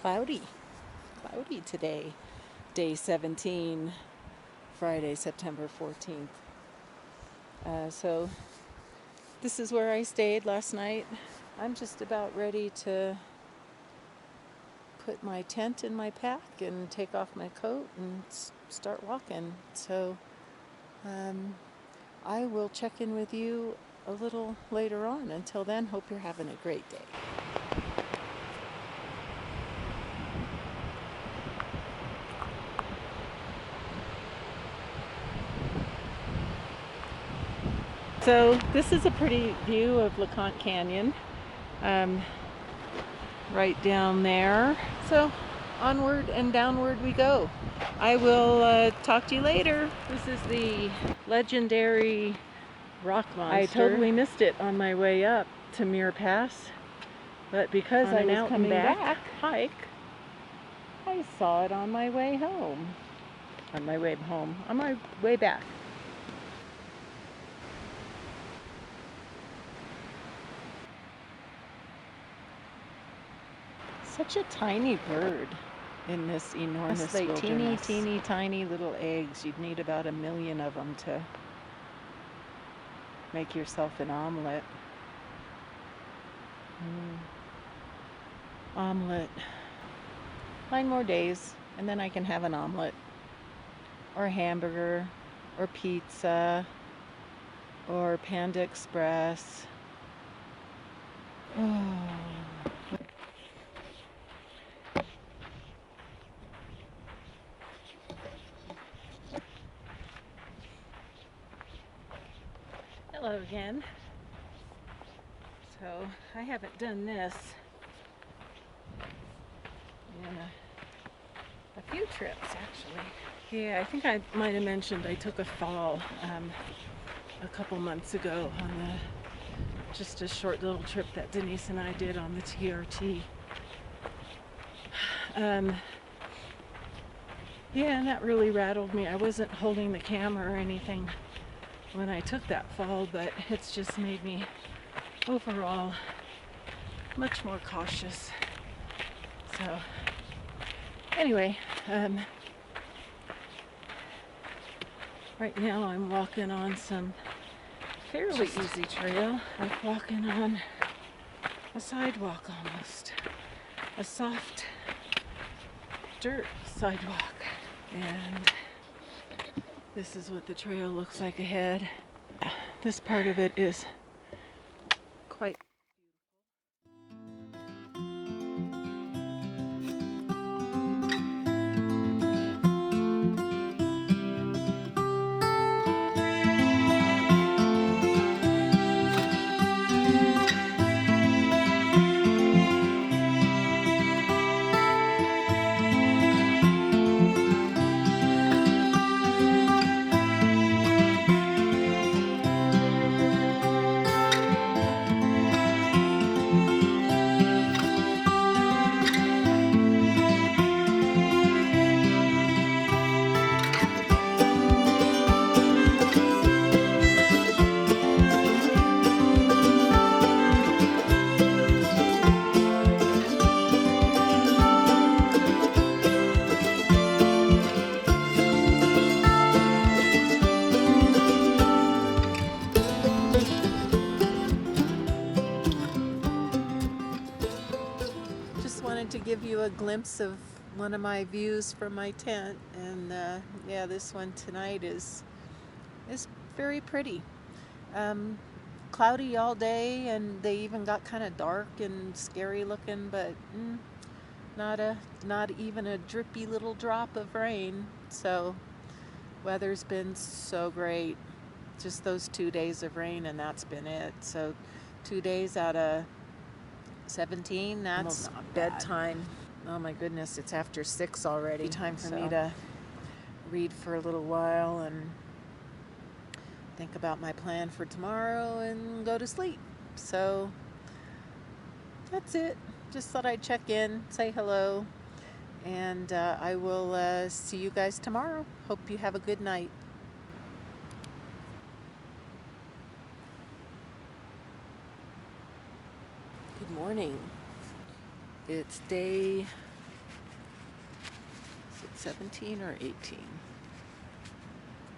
cloudy. Cloudy today. Day 17, Friday, September 14th. So this is where I stayed last night. I'm just about ready to put my tent in my pack and take off my coat and start walking. So I will check in with you a little later on. Until then, hope you're having a great day. So this is a pretty view of LeConte Canyon, right down there. So onward and downward we go. I will talk to you later. This is the legendary rock monster. I totally missed it on my way up to Muir Pass, but because I was coming back hike, I saw it on my way home. On my way back. Such a tiny bird in this enormous wilderness. Teeny tiny little eggs. You'd need about 1 million of them to make yourself an omelet. Omelet. 9 more days and then I can have an omelet or a hamburger or pizza or Panda Express. Hello again. So I haven't done this in a few trips actually. Yeah, I think I might have mentioned I took a fall a couple months ago on just a short little trip that Denise and I did on the TRT. Yeah, and that really rattled me. I wasn't holding the camera or anything when I took that fall, but it's just made me overall much more cautious. So anyway, right now I'm walking on some fairly easy trail, like walking on a sidewalk almost, a soft dirt sidewalk. And this is what the trail looks like ahead. This part of it is quite to give you a glimpse of one of my views from my tent, and yeah, this one tonight is very pretty. Cloudy all day, and they even got kind of dark and scary looking, but not even a drippy little drop of rain. So weather's been so great. Just those 2 days of rain, and that's been it. So 2 days out of 17, that's bedtime. Oh my goodness, it's after 6 already. Time for me to read for a little while and think about my plan for tomorrow and go to sleep. So that's it. Just thought I'd check in, say hello, and I will see you guys tomorrow. Hope you have a good night. Good morning. It's day Is it 17 or 18?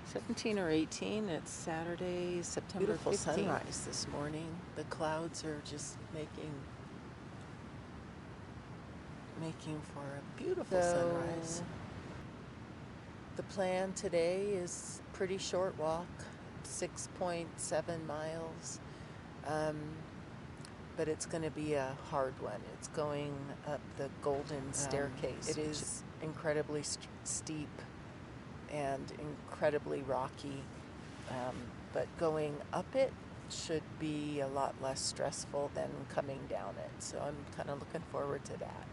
17 or 18. It's Saturday, September 15th. Beautiful sunrise this morning. The clouds are just making for a beautiful sunrise. The plan today is pretty short walk, 6.7 miles, but it's going to be a hard one. It's going up the Golden Staircase. It is incredibly steep and incredibly rocky, but going up it should be a lot less stressful than coming down it. So I'm kind of looking forward to that.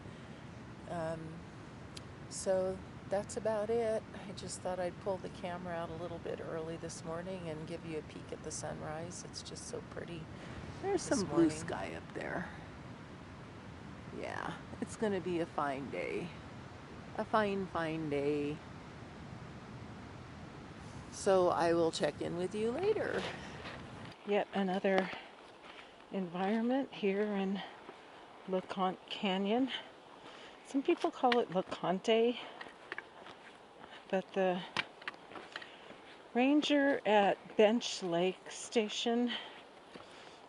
So that's about it. I just thought I'd pull the camera out a little bit early this morning and give you a peek at the sunrise. It's just so pretty. There's some blue sky up there. Yeah, it's going to be a fine day. A fine day. So I will check in with you later. Yet another environment here in LeConte Canyon. Some people call it LeConte, but the ranger at Bench Lake Station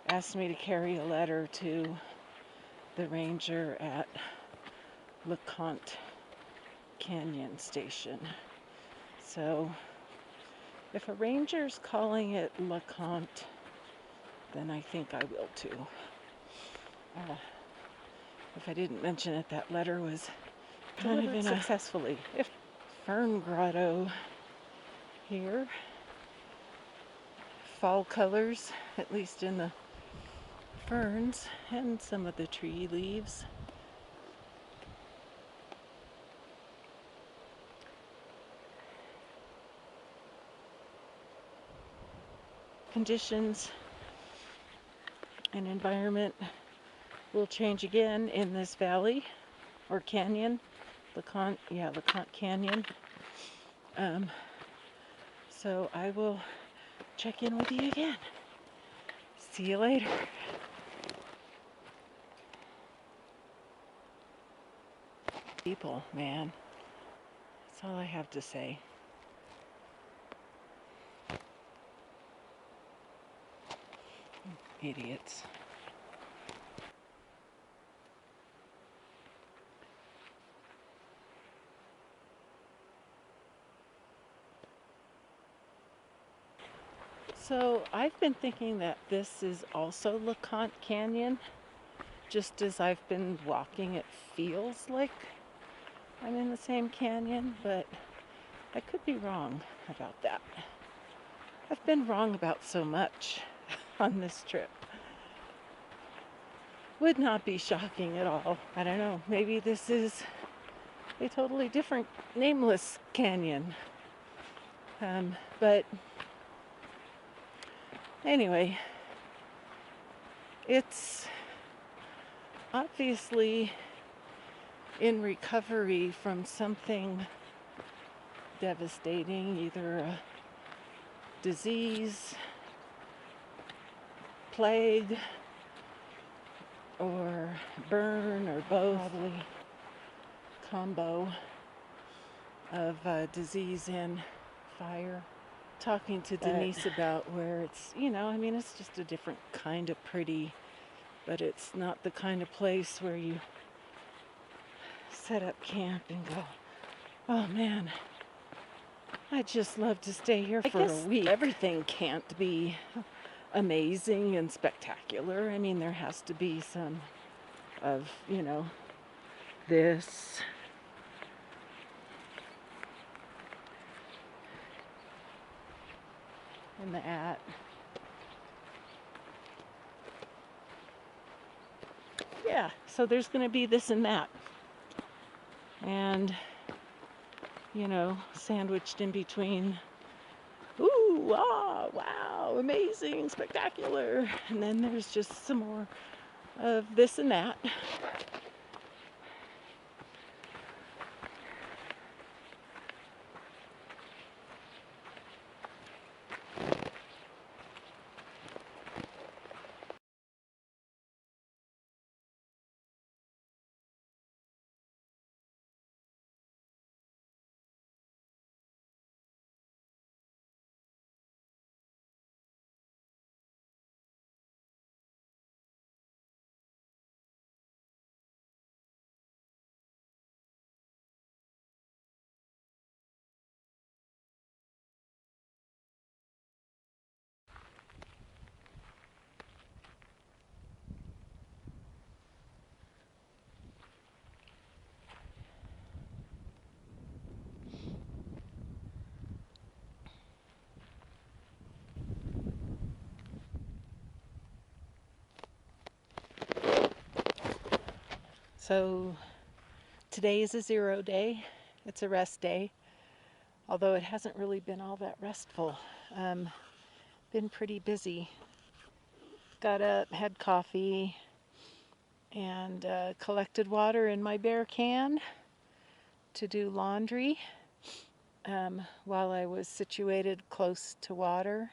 asked me to carry a letter to the ranger at LeConte Canyon Station. So if a ranger's calling it LeConte, then I think I will too. If I didn't mention it, that letter was delivered successfully. Fern grotto here. Fall colors, at least in the ferns and some of the tree leaves. Conditions and environment will change again in this valley or canyon. LeConte Canyon. So I will check in with you again. See you later. People, man. That's all I have to say. Idiots. So I've been thinking that this is also LeConte Canyon. Just as I've been walking, it feels like I'm in the same canyon, but I could be wrong about that. I've been wrong about so much on this trip. Would not be shocking at all. I don't know, maybe this is a totally different nameless canyon. But anyway, it's obviously in recovery from something devastating, either a disease, plague, or burn, or both. Probably combo of disease and fire. Talking to Denise about where it's, it's just a different kind of pretty, but it's not the kind of place where you set up camp and go, oh man, I'd just love to stay here for a week. Everything can't be amazing and spectacular. I mean, there has to be some of, this. And that. Yeah, so there's going to be this and that. And, sandwiched in between, ooh, ah, wow, amazing, spectacular. And then there's just some more of this and that. So today is a 0 day. It's a rest day, although it hasn't really been all that restful. Been pretty busy. Got up, had coffee, and collected water in my bear can to do laundry while I was situated close to water.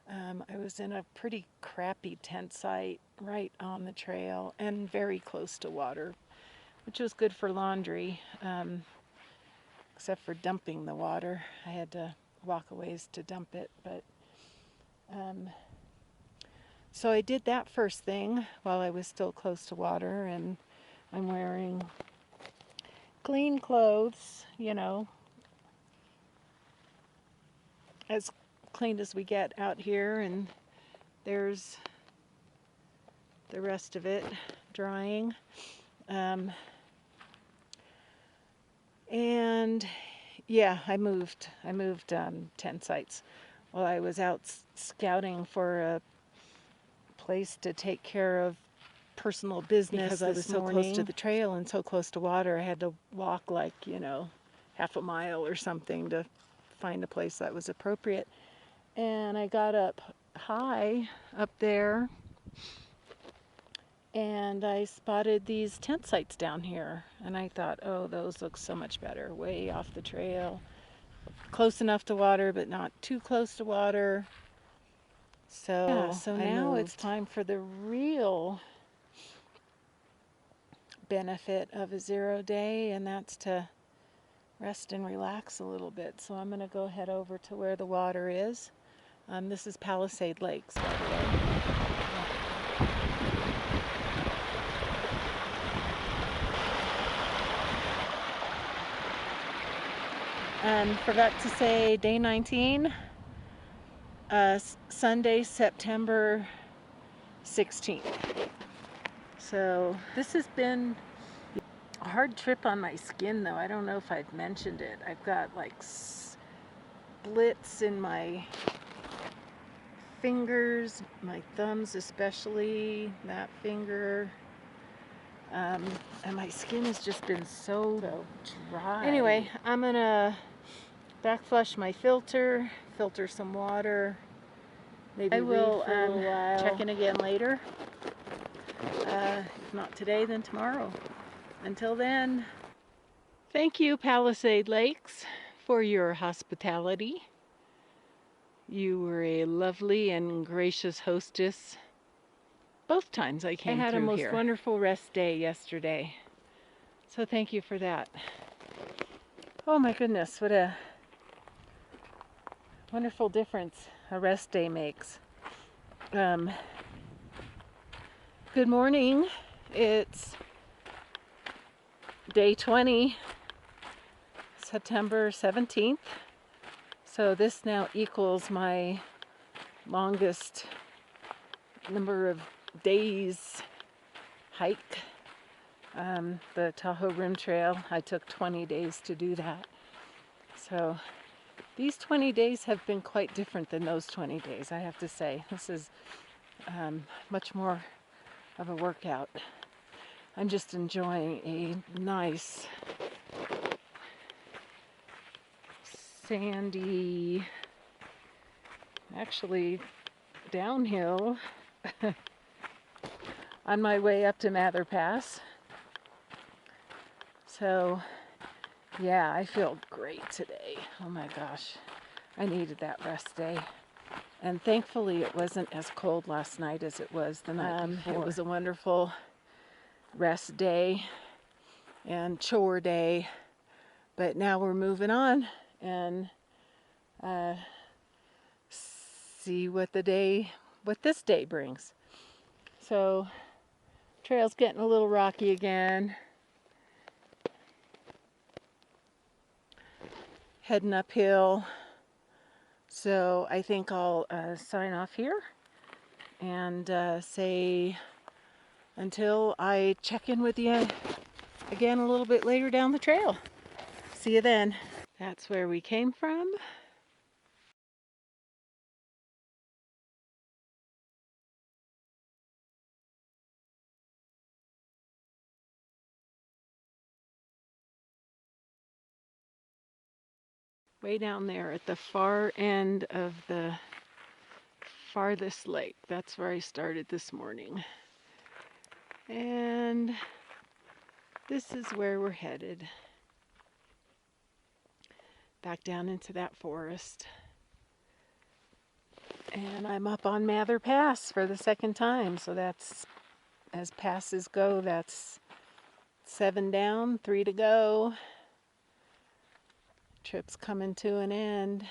I was in a pretty crappy tent site right on the trail and very close to water, which was good for laundry, except for dumping the water. I had to walk a ways to dump it, but so I did that first thing while I was still close to water, and I'm wearing clean clothes, as clean as we get out here, and there's the rest of it drying. And yeah, I moved tent sites while I was out scouting for a place to take care of personal business. Because I was so close to the trail and so close to water, I had to walk like, half a mile or something to find a place that was appropriate. And I got up high up there and I spotted these tent sites down here, and I thought, oh, those look so much better, way off the trail, close enough to water but not too close to water. So now it's time for the real benefit of a 0 day, and that's to rest and relax a little bit. So I'm going to go head over to where the water is. This is Palisade Lakes, by the way. Forgot to say day 19, Sunday, September 16th. So this has been a hard trip on my skin, though. I don't know if I've mentioned it. I've got like splits in my fingers, my thumbs especially, that finger. And my skin has just been so dry. Anyway, I'm gonna back flush my filter some water. Maybe I will for a little while. Check in again later. If not today, then tomorrow. Until then, thank you, Palisade Lakes, for your hospitality. You were a lovely and gracious hostess both times I came through here. I had a most wonderful rest day yesterday, so thank you for that. Oh my goodness, what a wonderful difference a rest day makes. Good morning. It's day 20, September 17th. So this now equals my longest number of days hike. The Tahoe Rim Trail, I took 20 days to do that. So these 20 days have been quite different than those 20 days, I have to say. This is much more of a workout. I'm just enjoying a nice sandy, actually downhill on my way up to Mather Pass. So yeah, I feel great today. Oh my gosh, I needed that rest day. And thankfully it wasn't as cold last night as it was the night before. It was a wonderful rest day and chore day, but now we're moving on and see what this day brings. So trail's getting a little rocky again. Heading uphill. So I think I'll sign off here and say until I check in with you again a little bit later down the trail. See you then. That's where we came from. way down there at the far end of the farthest lake. That's where I started this morning. And this is where we're headed. Back down into that forest. And I'm up on Mather Pass for the second time. So that's, as passes go, that's 7 down, 3 to go. Trip's coming to an end.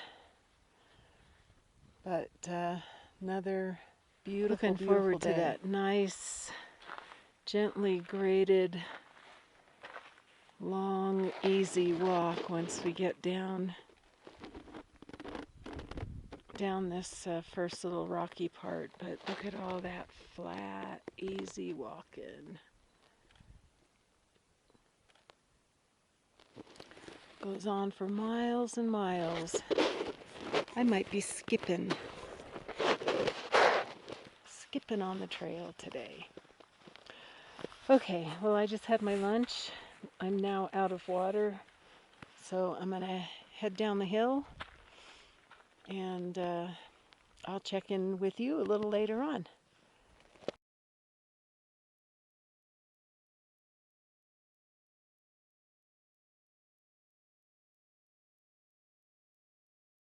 But another beautiful, Looking beautiful forward day. to that nice, gently graded, long, easy walk once we get down this first little rocky part. But look at all that flat, easy walking. Goes on for miles and miles. I might be skipping on the trail today. Okay, well, I just had my lunch. I'm now out of water, so I'm gonna head down the hill, and I'll check in with you a little later on.